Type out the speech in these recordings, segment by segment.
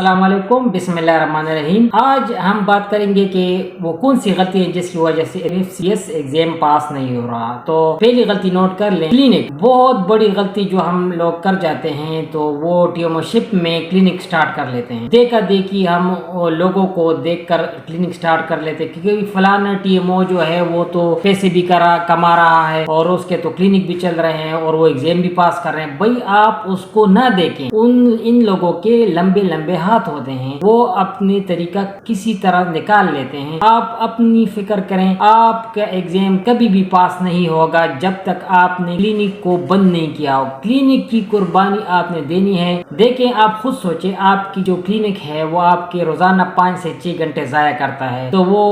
السلام علیکم، بسم اللہ الرحمن الرحیم۔ آج ہم بات کریں گے کہ وہ کون سی غلطی ہے جس کی وجہ سے FCS ایگزام پاس نہیں ہو رہا۔ تو پہلی غلطی نوٹ کر لیں، کلینک۔ بہت بڑی غلطی جو ہم لوگ کر جاتے ہیں تو وہ TMO شپ میں کلینک سٹارٹ کر لیتے ہیں۔ دیکھا دیکھی ہم لوگوں کو دیکھ کر کلینک سٹارٹ کر لیتے ہیں، کیونکہ فلانا TMO جو ہے وہ تو پیسے بھی کما رہا ہے اور اس کے تو کلینک بھی چل رہے ہیں اور وہ ایگزام بھی پاس کر رہے ہیں۔ بھائی آپ اس کو نہ دیکھیں، ان لوگوں کے لمبے لمبے ہاتھ ہوتے ہیں، وہ اپنی طریقہ کسی طرح نکال لیتے ہیں۔ آپ اپنی فکر کریں، آپ کا ایگزام کبھی بھی پاس نہیں ہوگا جب تک آپ نے کلینک کو بند نہیں کیا ہو۔ کلینک کی قربانی آپ نے دینی ہے۔ دیکھیں، آپ خود سوچیں، آپ کی جو کلینک ہے وہ آپ کے روزانہ 5 سے 6 گھنٹے ضائع کرتا ہے، تو وہ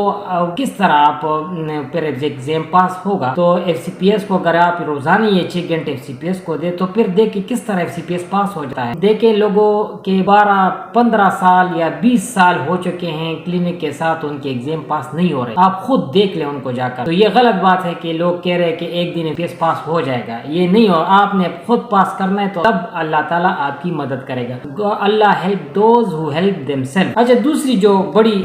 کس طرح آپ پھر ایگزام پاس ہوگا؟ تو FCPS کو اگر آپ روزانہ یہ 6 گھنٹے FCPS کو دے تو پھر دیکھیں کس طرح FCPS پاس ہو جاتا ہے۔ دیکھیں لوگوں کے 12-15 سال یا 20 سال ہو چکے ہیں کلینک کے ساتھ، ان کے ایگزام پاس نہیں ہو رہے۔ آپ خود دیکھ لیں ان کو جا کر۔ تو یہ غلط بات ہے کہ لوگ کہہ رہے ہیں کہ ایک دن FCPS پاس ہو جائے گا، یہ نہیں ہو۔ آپ نے خود پاس کرنا ہے، تو تب اللہ تعالیٰ آپ کی مدد کرے گا۔ Allah help those who help them self. اچھا، دوسری جو بڑی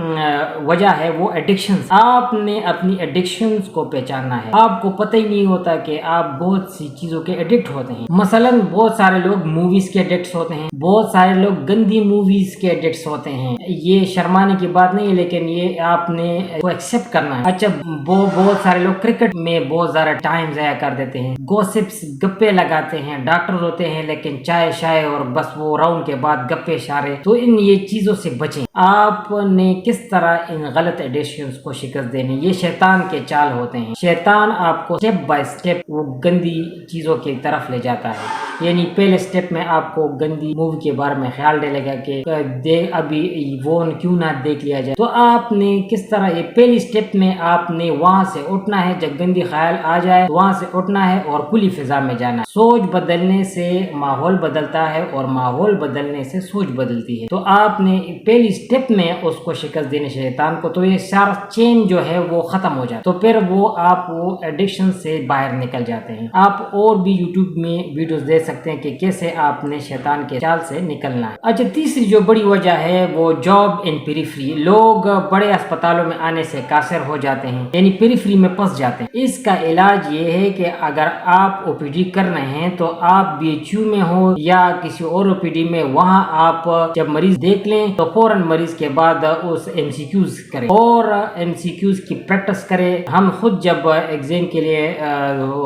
وجہ ہے وہ ایڈکشنز۔ آپ نے اپنی ایڈکشنز کو پہچاننا ہے۔ آپ کو پتہ ہی نہیں ہوتا کہ آپ بہت سی چیزوں کے ایڈکٹ ہوتے ہیں۔ مثلا بہت سارے لوگ موویز کے ایڈکٹس ہوتے ہیں، بہت سارے لوگ گندی موویز کے ایڈکٹس ہوتے ہیں۔ یہ شرمانے کی بات نہیں ہے، لیکن یہ آپ نے کو ایکسپٹ کرنا ہے۔ اچھا، بہت سارے لوگ کرکٹ میں بہت زیادہ ٹائم ضائع کر دیتے ہیں، گوسپس گپے لگاتے ہیں، ڈاکٹر ہوتے ہیں لیکن چائے شائے اور بس وہ راؤنڈ کے بعد گپے شارے۔ تو یہ چیزوں سے بچیں۔ آپ نے کس طرح ان غلط ایڈکشنز کو شکست دینی؟ یہ شیطان کے چال ہوتے ہیں۔ شیطان آپ کو سٹیپ بائی سٹیپ وہ گندی چیزوں کی طرف لے جاتا ہے۔ یعنی پہلے سٹیپ میں آپ کو گندی مووی کے بارے میں خیال ڈالے گا کہ ابھی وہ کیوں نہ دیکھ لیا جائے۔ تو آپ نے کس طرح یہ پہلی سٹیپ میں آپ نے وہاں سے اٹھنا ہے، جب گندی خیال آ جائے وہاں سے اٹھنا ہے اور کھلی فضا میں جانا۔ سوچ بدلنے سے ماحول بدلتا ہے اور ماحول بدلنے سے سوچ بدلتی ہے۔ تو آپ نے پہلی سٹیپ میں اس کو شکست دینے شیطان کو، تو یہ سارا چین جو ہے وہ ختم ہو جاتا ہے، تو پھر آپ وہ ایڈکشن سے باہر نکل جاتے ہیں۔ آپ اور بھی YouTube میں ویڈیوز دیکھ سکتے ہیں کہ کیسے آپ نے شیطان کے چال سے نکلنا ہے۔ اچھا، تیسری جو بڑی وجہ ہے وہ جاب ان پیریفری۔ لوگ بڑے اسپتالوں میں آنے سے قاصر ہو جاتے ہیں، یعنی پیریفری میں پھنس جاتے ہیں۔ اس کا علاج یہ ہے کہ اگر آپ OPD کر رہے ہیں تو آپ BHU میں ہو یا کسی اور OPD میں، وہاں آپ جب مریض دیکھ لیں تو فوراً مریض کے بعد اس MCQs کریں اور MCQs کی پریکٹس کریں۔ ہم خود جب ایگزام کے لیے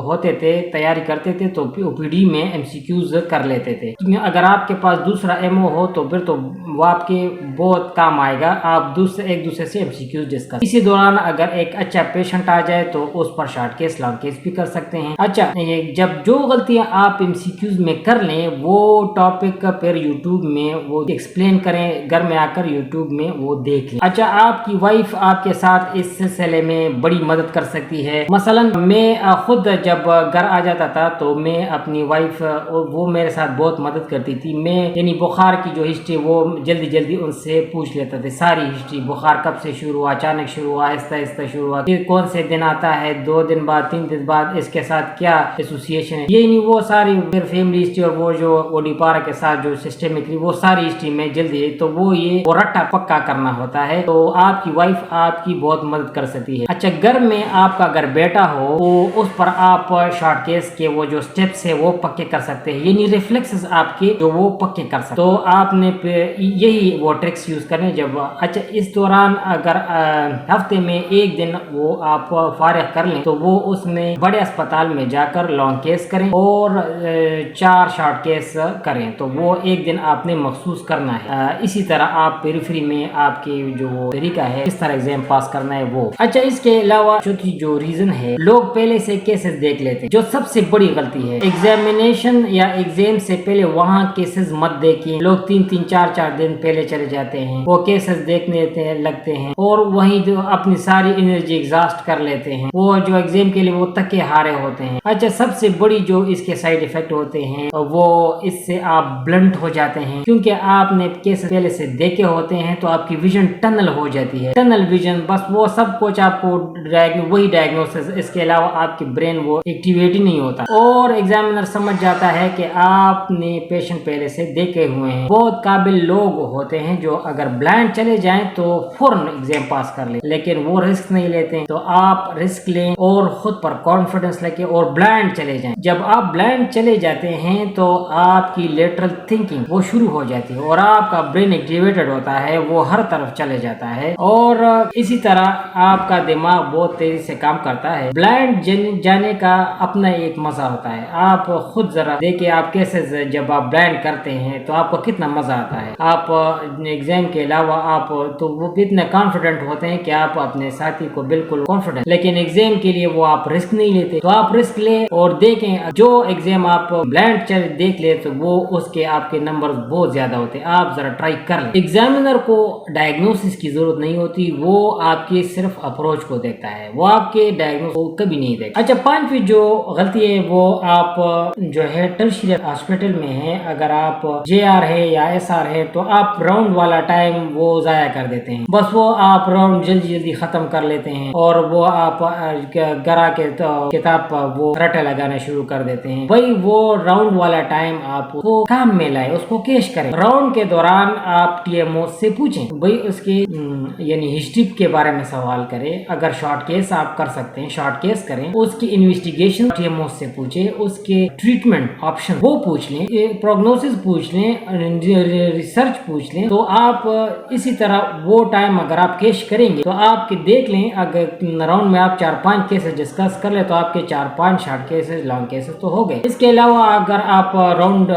ہوتے تھے، تیاری کرتے تھے، تو OPD میں MCQs کر لیتے تھے۔ اگر آپ کے پاس دوسرا MO ہو تو پھر تو وہ آپ کے بہت کام آئے گا۔ آپ ایک دوسرے سے MCQs ڈسکس۔ اسی دوران اگر ایک اچھا پیشنٹ آ جائے تو اس پر شارٹ کیس لانگ کیس بھی کر سکتے ہیں۔ اچھا، جب جو غلطیاں آپ MCQs میں کر لیں وہ ٹاپک پھر YouTube میں وہ ایکسپلین کریں، گھر میں آ کر YouTube میں وہ دیکھ لیں۔ اچھا، آپ کی وائف آپ کے ساتھ اس سلسلے میں بڑی مدد کر سکتی ہے۔ مثلا میں خود جب گھر آ جاتا تھا تو میں اپنی وائف وہ میرے ساتھ بہت مدد کرتی تھی۔ میں یعنی بخار کی جو ہسٹری وہ جلدی ان سے پوچھ لیتا تھا، ساری ہسٹری، بخار کب سے شروع ہوا، اچانک شروع ہوا، آہستہ شروع ہوا، پھر کون سے دن آتا ہے، 2 دن بعد، 3 دن بعد، اس کے ساتھ کیا ایسوسیشن ہے، یہ نہیں وہ ساری پھر فیملی ہسٹری اور وہ جو اوڈیپارا کے ساتھ جو سسٹمکلی وہ ساری ہسٹری میں جلدی، تو وہ رٹا پکا کرنا ہوتا ہے۔ تو آپ کی وائف آپ کی بہت مدد کر سکتی ہے۔ اچھا، گھر میں آپ کا اگر بیٹا ہو تو اس پر آپ شارٹ کیس کے وہ جو سٹیپس ہے وہ پکے کر سکتے ہیں، یعنی ریفلیکسز آپ کے جو وہ پکے کر سکتے ہیں۔ تو آپ نے یہی وہ ٹرکس یوز کرنے جب اچھا اس دوران اگر ہفتے میں 1 دن وہ آپ فارغ کر لیں تو وہ اس میں بڑے اسپتال میں جا کر لانگ کیس کریں اور 4 شارٹ کیس کریں، تو وہ 1 دن آپ نے مخصوص کرنا ہے۔ اسی طرح آپ پیریفری میں آپ کے جو طریقہ ہے کس طرح ایگزام پاس کرنا ہے وہ۔ اچھا، اس کے علاوہ چوتھی جو ریزن ہے، لوگ پہلے سے کیسز دیکھ لیتے ہیں، جو سب سے بڑی غلطی ہے۔ ایگزامینیشن یا ایگزام سے پہلے وہاں کیسز مت دیکھیں۔ لوگ 3 4 دن پہلے چلے جاتے ہیں، وہ کیسز دیکھنے لگتے ہیں اور وہیں جو اپنی ساری انرجی ایگزاسٹ کر لیتے ہیں، وہ جو ایگزام کے لیے وہ تکے ہارے ہوتے ہیں۔ اچھا، سب سے بڑی جو اس کے سائیڈ ایفیکٹ ہوتے ہیں وہ اس سے آپ بلنٹ ہو جاتے ہیں، کیونکہ آپ نے کیسز پہلے سے دیکھے ہوتے ہیں تو آپ کی ویژن ٹنل ہو جاتی ہے۔ ٹنل ویژن، بس وہ سب کچھ آپ کو وہی ڈائگنوسس، اس کے علاوہ آپ کی برین وہ ایکٹیویٹ ہی نہیں ہوتا اور ایگزامینر سمجھ جاتا ہے کہ آپ نے پیشنٹ پہلے سے دیکھے ہوئے ہیں۔ بہت قابل لوگ لوگ ہوتے ہیں جو اگر بلائنڈ چلے جائیں تو فوراً ایگزام پاس کر لیں، لیکن وہ رسک نہیں لیتے. تو آپ رسک لیں اور خود پر کانفیڈنس لے کے اور بلائنڈ چلے جائیں. جب آپ بلائنڈ چلے جاتے ہیں تو آپ کی لیٹرل تھنکنگ وہ شروع ہو جاتی ہے اور آپ کا برین ایکٹیویٹڈ ہوتا ہے، وہ ہر طرف چلے جاتا ہے اور اسی طرح آپ کا دماغ بہت تیزی سے کام کرتا ہے. بلائنڈ جانے کا اپنا ایک مزہ ہوتا ہے. آپ خود ذرا دیکھیں آپ کیسے جب آپ بلائنڈ کرتے ہیں تو آپ کو کتنا مزہ آتا ہے. آپ ایگزام کے علاوہ آپ تو وہ اتنے کانفیڈنٹ ہوتے ہیں کہ آپ اپنے ساتھی کو بالکل کانفیڈنٹ، لیکن ایگزام کے لیے وہ آپ رسک نہیں لیتے. تو آپ رسک لیں اور دیکھیں جو ایگزام آپ بلائنڈ دیکھ لیں تو وہ اس کے آپ کے نمبر بہت زیادہ ہوتے ہیں. آپ ذرا ٹرائی کر لیں. ایگزامینر کو ڈائگنوسس کی ضرورت نہیں ہوتی، وہ آپ کی صرف اپروچ کو دیکھتا ہے، وہ آپ کے ڈائگنوس کو کبھی نہیں دیکھتا. اچھا، پانچویں جو غلطی ہے وہ آپ جو ہے ٹرشیری ہاسپٹل میں ہے، اگر آپ جے آر ہے یا ایس آر ہے تو آپ راؤنڈ والا ٹائم وہ ضائع کر دیتے ہیں. بس وہ آپ راؤنڈ جلدی ختم کر لیتے ہیں اور وہ آپ گرا کے کتاب پر وہ رٹے لگانا شروع کر دیتے ہیں. بھائی وہ راؤنڈ والا ٹائم آپ کو کام میں لائے، اس کو کیش کریں. راؤنڈ کے دوران آپ ٹی ایم او سے پوچھیں، بھائی اس کی یعنی ہسٹری کے بارے میں سوال کریں. اگر شارٹ کیس آپ کر سکتے ہیں شارٹ کیس کریں. اس کی انویسٹیگیشن ٹی ایم او سے پوچھیں، اس کے ٹریٹمنٹ آپشن وہ پوچھ لیں، پروگنوسس پوچھ لیں، ریسرچ پوچھ لیں. تو آپ اسی طرح وہ ٹائم اگر آپ کیش کریں گے تو آپ کے دیکھ لیں اگر راؤنڈ میں آپ 4-5 کیسز ڈسکس کر لیں تو آپ کے 4-5 شارٹ کیسز لانگ کیسز تو ہو گئے. اس کے علاوہ اگر آپ راؤنڈ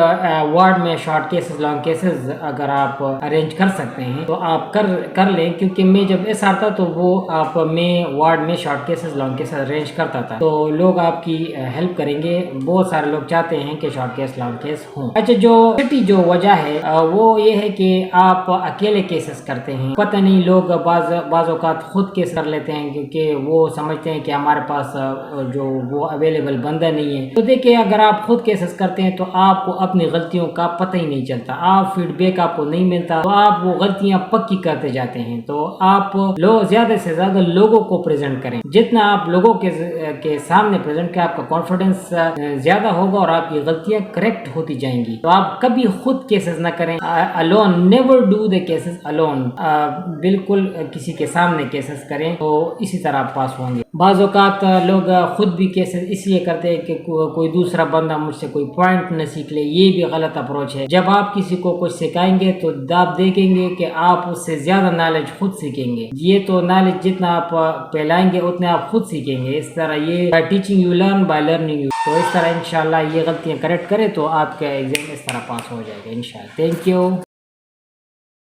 وارڈ میں شارٹ کیسز لانگ کیسز اگر آپ ارینج کر سکتے ہیں تو آپ کر لیں، کیونکہ میں جب ایس آر تھا تو وہ آپ میں وارڈ میں short cases long cases arrange کرتا تھا. تو لوگ آپ کی ہیلپ کریں گے. بہت سارے لوگ چاہتے ہیں کہ شارٹ کیس لانگ کیس ہوں. اچھا، جو چھٹی جو وجہ ہے وہ یہ ہے کہ آپ اکیلے کیسز کرتے ہیں. پتہ نہیں لوگ بعض اوقات خود کیس کر لیتے ہیں کیونکہ وہ سمجھتے ہیں کہ ہمارے پاس جو وہ اویلیبل بندہ نہیں ہے. تو دیکھیں اگر آپ خود کیسز کرتے ہیں تو آپ کو اپنی غلطیوں کا پتہ ہی نہیں چلتا، آپ فیڈ بیک آپ کو نہیں ملتا، تو آپ وہ غلطیاں پکی کرتے جاتے ہیں. تو آپ زیادہ سے زیادہ لوگوں کو پریزنٹ کریں. جتنا آپ لوگوں کے سامنے پریزنٹ کریں آپ کا کانفیڈنس زیادہ ہوگا اور آپ کی غلطیاں کریکٹ ہوتی جائیں گی. تو آپ کبھی خود کیسز نہ کریں. alone never do the cases alone. بالکل کسی کے سامنے کیسز کریں تو اسی طرح پاس ہوں گے. بعض اوقات لوگ خود بھی کیسز اس لیے کرتے ہیں کہ کوئی دوسرا بندہ مجھ سے کوئی پوائنٹ نہ سیکھ لے. یہ بھی غلط اپروچ ہے. جب آپ کسی کو کچھ سکھائیں گے تو آپ دیکھیں گے کہ آپ اس سے زیادہ نالج خود سیکھیں گے. یہ تو نالج جتنا آپ پھیلائیں گے اتنے آپ خود سیکھیں گے. اس طرح یہ by teaching you learn by learning you. تو اس طرح انشاءاللہ یہ غلطیاں کریکٹ کریں تو آپ کا ایگزام اس طرح پاس ہو جائے گا انشاءاللہ. Thank you.